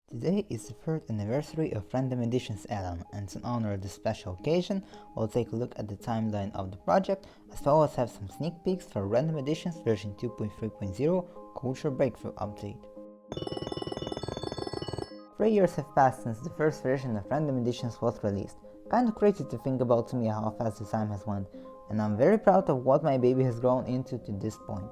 Today is the third anniversary of Random Editions add-on, and in honor of this special occasion, we'll take a look at the timeline of the project, as well as have some sneak peeks for Random Editions version 2.3.0 Culture Breakthrough update. 3 years have passed since the first version of Random Editions was released. Kinda crazy to think about to me how fast the time has went, and I'm very proud of what my baby has grown into to this point.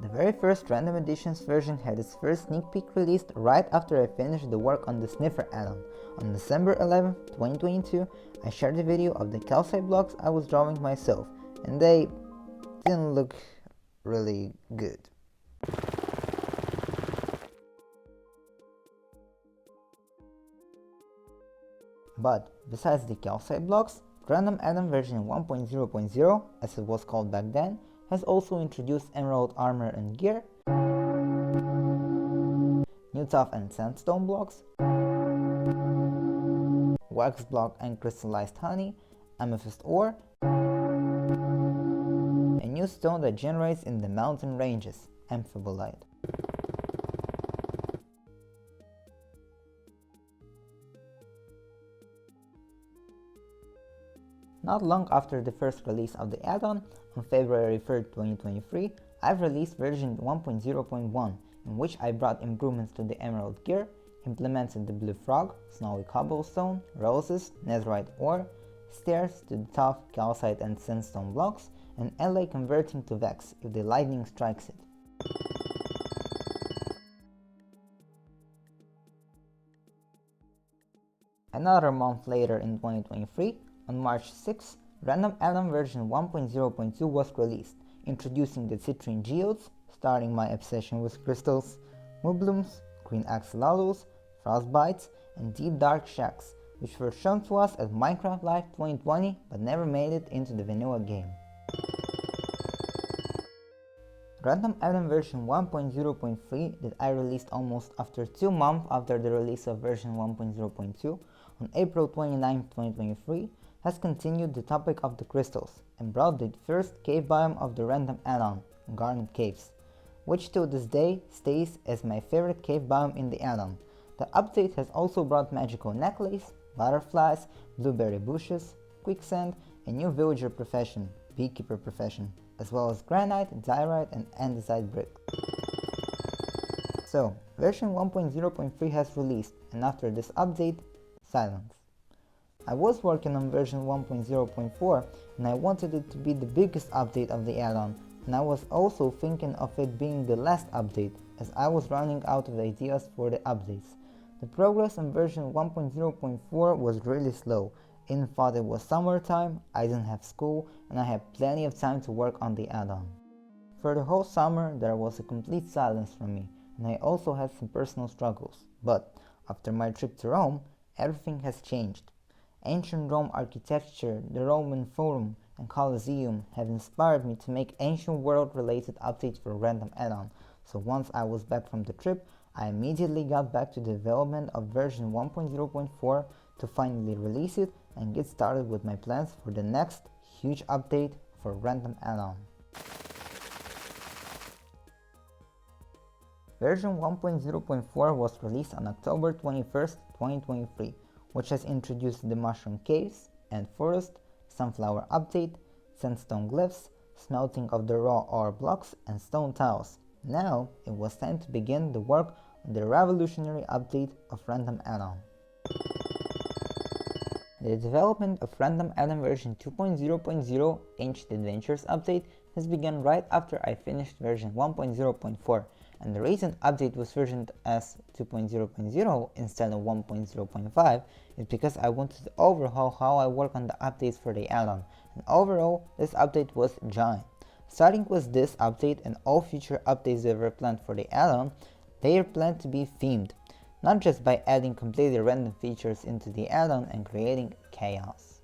The very first Random Editions version had its first sneak peek released right after I finished the work on the Sniffer add-on. On December 11, 2022, I shared a video of the calcite blocks I was drawing myself, and they didn't look really good. But besides the calcite blocks, Random add-on version 1.0.0, as it was called back then, has also introduced emerald armor and gear, new tuff and sandstone blocks, wax block and crystallized honey, amethyst ore, a new stone that generates in the mountain ranges, amphibolite. Not long after the first release of the add-on, on February 3, 2023, I've released version 1.0.1, in which I brought improvements to the emerald gear, implemented the blue frog, snowy cobblestone, roses, netherite ore, stairs to the tough calcite and sandstone blocks, and LA converting to Vex if the lightning strikes it. Another month later in 2023, on March 6, Random add-on version 1.0.2 was released, introducing the citrine geodes, starting my obsession with crystals, moonblooms, green axolotls, frostbites, and deep dark shacks, which were shown to us at Minecraft Live 2020 but never made it into the vanilla game. Random add-on version 1.0.3 that I released almost after 2 months after the release of version 1.0.2 on April 29, 2023, has continued the topic of the crystals and brought the first cave biome of the Random add-on, Garnet Caves, which to this day stays as my favorite cave biome in the add-on. The update has also brought magical necklace, butterflies, blueberry bushes, quicksand, a new villager profession, beekeeper profession, as well as granite, diorite and andesite brick. So, version 1.0.3 has released, and after this update, silence. I was working on version 1.0.4 and I wanted it to be the biggest update of the add-on, and I was also thinking of it being the last update, as I was running out of ideas for the updates. The progress on version 1.0.4 was really slow. In thought it was summertime, I didn't have school, and I had plenty of time to work on the add-on. For the whole summer there was a complete silence from me, and I also had some personal struggles. But after my trip to Rome, everything has changed. Ancient Rome architecture, the Roman Forum, and Colosseum have inspired me to make ancient world related updates for Random add-on, so once I was back from the trip, I immediately got back to the development of version 1.0.4 to finally release it and get started with my plans for the next huge update for Random add-on. Version 1.0.4 was released on October 21st, 2023, which has introduced the mushroom caves and forest, sunflower update, sandstone glyphs, smelting of the raw ore blocks, and stone tiles. Now it was time to begin the work on the revolutionary update of Random add-on. The development of Random add-on version 2.0.0 Ancient Adventures update has begun right after I finished version 1.0.4, and the reason update was versioned as 2.0.0 instead of 1.0.5 is because I wanted to overhaul how I work on the updates for the add-on, and overall this update was giant. Starting with this update and all future updates that were planned for the add-on, they are planned to be themed, not just by adding completely random features into the add-on and creating chaos.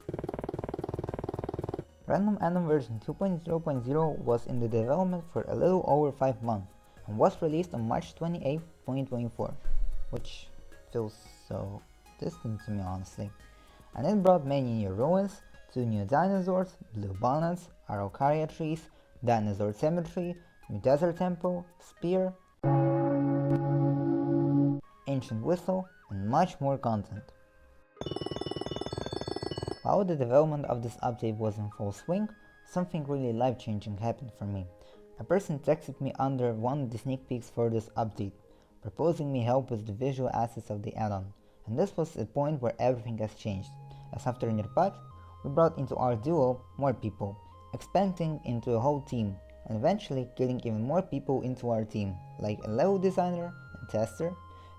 Random add-on version 2.0.0 was in the development for a little over 5 months and was released on March 28, 2024, which feels so distant to me honestly. And it brought many new ruins, 2 new dinosaurs, blue bonnets, araucaria trees, dinosaur cemetery, new desert temple, spear, ancient whistle, and much more content. While the development of this update was in full swing, something really life-changing happened for me. A person texted me under one of the sneak peeks for this update, proposing me help with the visual assets of the add-on, and this was the point where everything has changed, as after Nirpatch, we brought into our duo more people, expanding into a whole team, and eventually getting even more people into our team, like a level designer and tester,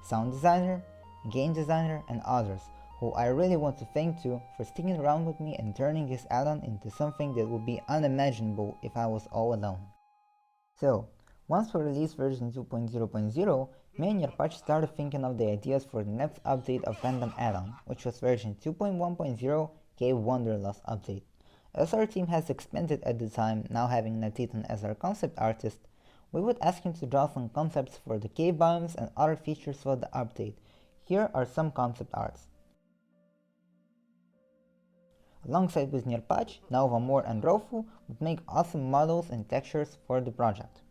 sound designer, game designer, and others, who I really want to thank to for sticking around with me and turning this add-on into something that would be unimaginable if I was all alone. So, once we released version 2.0.0, me and Nirpatch started thinking of the ideas for the next update of Random Add-on, which was version 2.1.0 Cave Wanderlust update. As our team has expanded at the time, now having Natitan as our concept artist, we would ask him to draw some concepts for the cave biomes and other features for the update. Here are some concept arts. Alongside with Nirpatch, Nova, Moore, and Rofu would make awesome models and textures for the project.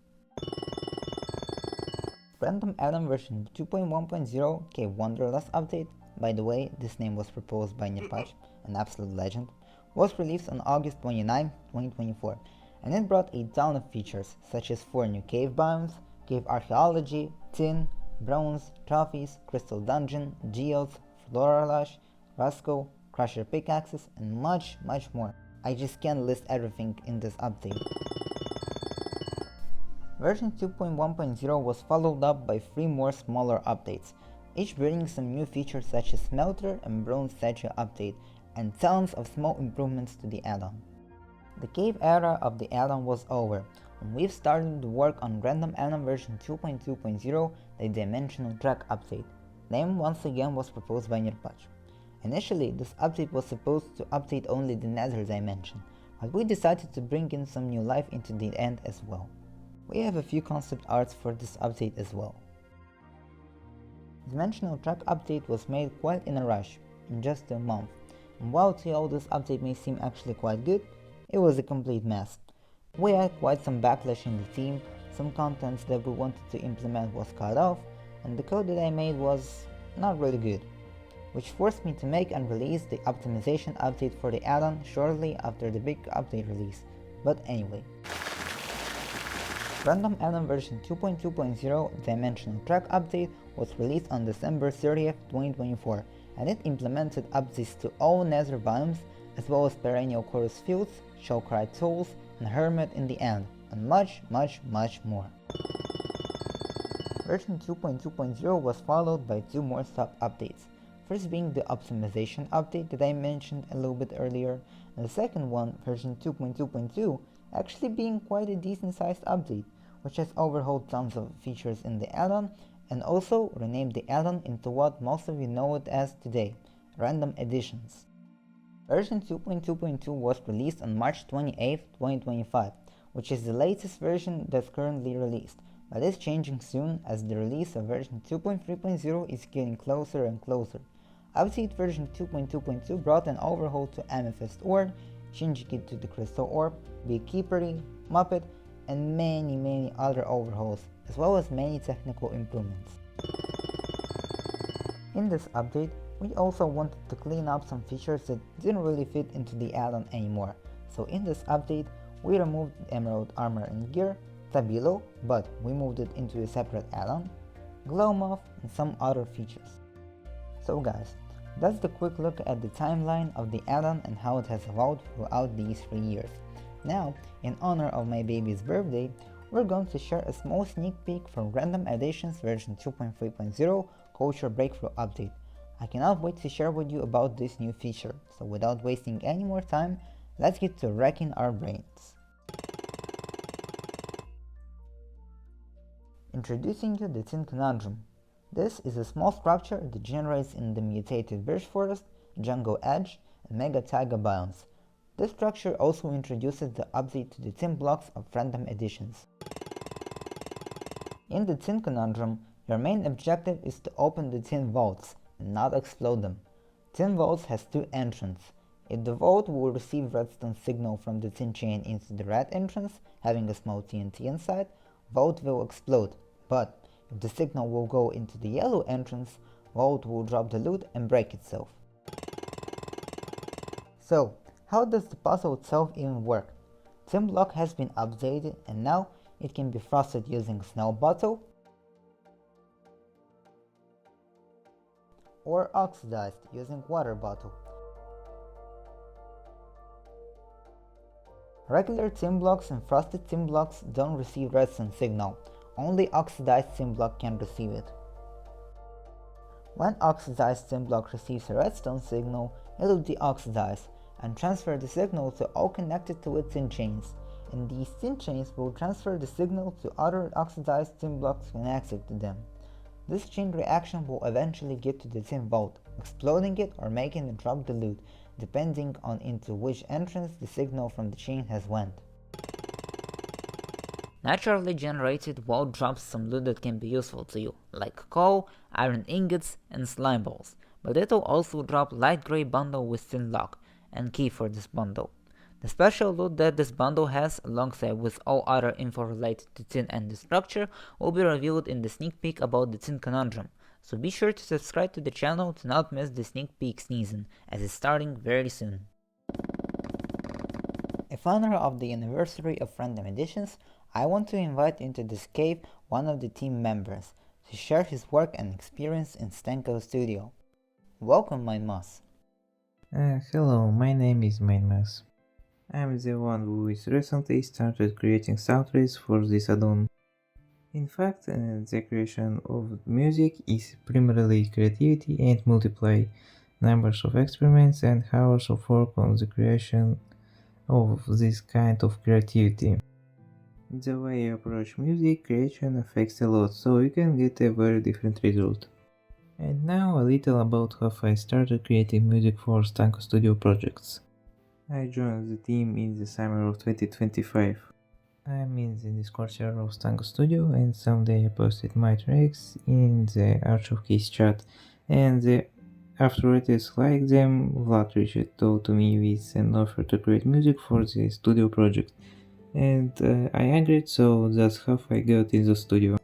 Random Add-on version 2.1.0 Cave Wanderlust update, by the way, this name was proposed by Nirpatch, an absolute legend, was released on August 29, 2024, and it brought a ton of features such as 4 new cave biomes, cave archaeology, tin, bronze, trophies, crystal dungeon, geodes, floralash, rascal, crusher pickaxes, and much more. I just can't list everything in this update. Version 2.1.0 was followed up by 3 more smaller updates, each bringing some new features such as smelter and bronze statue update, and tons of small improvements to the add-on. The cave era of the add-on was over, and we've started to work on Random Add-on version 2.2.0, the Dimensional Track update. Name once again was proposed by Nirpatch. Initially, this update was supposed to update only the nether dimension, but we decided to bring in some new life into the end as well. We have a few concept arts for this update as well. The Dimensional Track update was made quite in a rush, in just a month, and while to you all this update may seem actually quite good, it was a complete mess. We had quite some backlash in the team, some contents that we wanted to implement was cut off, and the code that I made was not really good, which forced me to make and release the optimization update for the add-on shortly after the big update release. But anyway. Random Add-on version 2.2.0 Dimensional Track update was released on December 30th, 2024, and it implemented updates to all nether biomes, as well as perennial chorus fields, shellcry tools, and hermit in the end, and much more. Version 2.2.0 was followed by 2 more sub-updates, first being the optimization update that I mentioned a little bit earlier, and the second one, version 2.2.2, actually being quite a decent sized update, which has overhauled tons of features in the add-on, and also renamed the add-on into what most of you know it as today, Random Additions. Version 2.2.2 was released on March 28, 2025, which is the latest version that's currently released, but is changing soon as the release of version 2.3.0 is getting closer and closer. Update version 2.2.2 brought an overhaul to Amethyst Orb, changing it to the Crystal Orb, Beekeepery, Muppet, and many other overhauls, as well as many technical improvements. In this update, we also wanted to clean up some features that didn't really fit into the add-on anymore, so in this update, we removed Emerald Armor and Gear, Stabilo, but we moved it into a separate add-on, Glowmoth, and some other features. So guys, that's the quick look at the timeline of the add-on and how it has evolved throughout these 3 years. Now, in honor of my baby's birthday, we're going to share a small sneak peek from Random Additions version 2.3.0 Culture Breakthrough Update. I cannot wait to share with you about this new feature, so without wasting any more time, let's get to wrecking our brains. Introducing you the Tin Conundrum. This is a small structure that generates in the mutated birch forest, jungle edge, and mega taiga biomes. This structure also introduces the update to the tin blocks of Random Additions. In the Tin Conundrum, your main objective is to open the tin vaults and not explode them. Tin vaults has 2 entrances. If the vault will receive redstone signal from the tin chain into the red entrance, having a small TNT inside, vault will explode. But If the signal will go into the yellow entrance, Vault will drop the loot and break itself. So, how does the puzzle itself even work? Team block has been updated and now it can be frosted using snow bottle or oxidized using water bottle. Regular team blocks and frosted team blocks don't receive redstone signal, only oxidized team block can receive it. When oxidized team block receives a redstone signal, it will deoxidize and transfer the signal to all connected to it tin chains, and these tin chains will transfer the signal to other oxidized tin blocks connected to them. This chain reaction will eventually get to the tin vault, exploding it or making it drop the loot, depending on into which entrance the signal from the chain has went. Naturally generated vault drops some loot that can be useful to you, like coal, iron ingots, and slime balls, but it will also drop light gray bundle with tin lock, and key for this bundle. The special loot that this bundle has, alongside with all other info related to tin and the structure, will be revealed in the sneak peek about the tin conundrum, so be sure to subscribe to the channel to not miss the sneak peek season, as it's starting very soon. In honor of the anniversary of Random Editions, I want to invite into this cave one of the team members to share his work and experience in Stenko Studio. Welcome, Mindmas. Hello, my name is Mainmas. I'm the one who is recently started creating soundtracks for this add-on. In fact, the creation of music is primarily creativity and multiply numbers of experiments and hours of work on the creation of this kind of creativity. The way you approach music creation affects a lot, so you can get a very different result. And now a little about how I started creating music for Stenko Studio projects. I joined the team in the summer of 2025. I'm in the Discord server of Stenko Studio, and someday I posted my tracks in the Archive Keys chat, and after I disliked them, Vlad reached out to me with an offer to create music for the studio project, and I agreed, so that's how I got in the studio.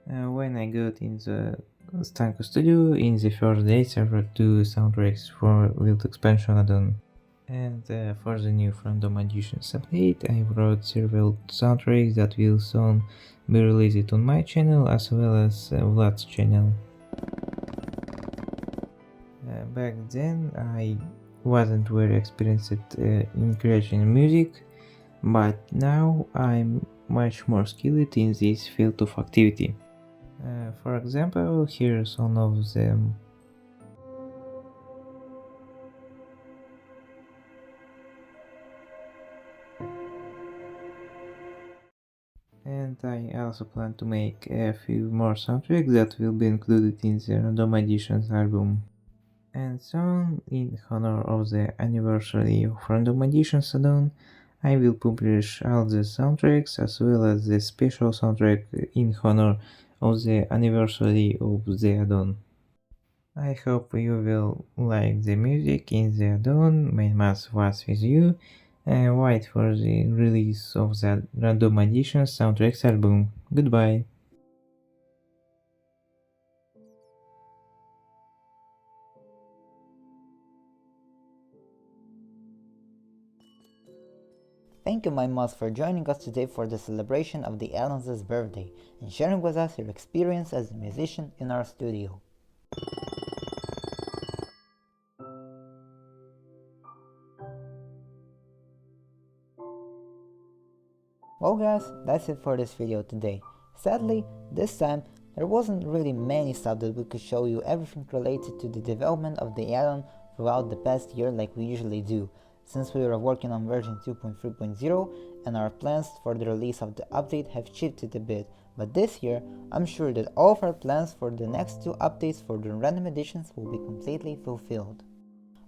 When I got in the Stenko Studio, in the first days I wrote 2 soundtracks for Wild Expansion add-on. And for the new Random Additions update, I wrote several soundtracks that will soon be released on my channel as well as Vlad's channel. Back then I wasn't very experienced in creating music, but now I'm much more skilled in this field of activity. For example, here's one of them. And I also plan to make a few more soundtracks that will be included in the Random Editions album. And soon, in honor of the anniversary of Random Editions add-on, I will publish all the soundtracks as well as the special soundtrack in honor of the anniversary of the add-on. I hope you will like the music in the add-on. Mainmas was with you, and wait for the release of the Random Editions soundtracks album. Goodbye. Thank you, Mindmas, for joining us today for the celebration of the Alans' birthday and sharing with us your experience as a musician in our studio. Well guys, that's it for this video today. Sadly, this time there wasn't really many stuff that we could show you everything related to the development of the add-on throughout the past year like we usually do, since we were working on version 2.3.0 and our plans for the release of the update have shifted a bit, but this year I'm sure that all of our plans for the next 2 updates for the random editions will be completely fulfilled.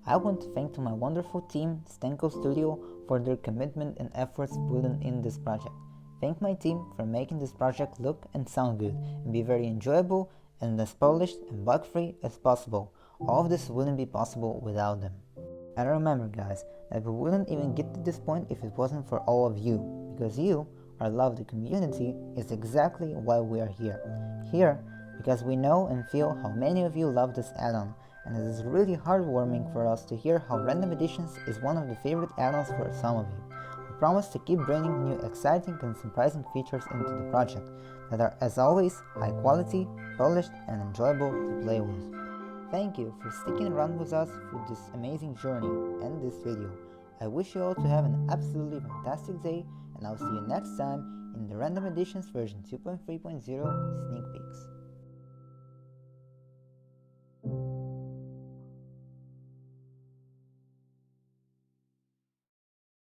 I want to thank to my wonderful team, Stenko Studio, for their commitment and efforts put in this project. Thank my team for making this project look and sound good and be very enjoyable and as polished and bug-free as possible. All of this wouldn't be possible without them. And remember guys, that we wouldn't even get to this point if it wasn't for all of you, because you our lovely community is exactly why we are here. Here because we know and feel how many of you love this add-on, and it is really heartwarming for us to hear how Random Additions is one of the favorite add-ons for some of you. We promise to keep bringing new exciting and surprising features into the project that are, as always, high quality, polished, and enjoyable to play with. Thank you for sticking around with us through this amazing journey and this video. I wish you all to have an absolutely fantastic day, and I'll see you next time in the Random Editions version 2.3.0 sneak peeks.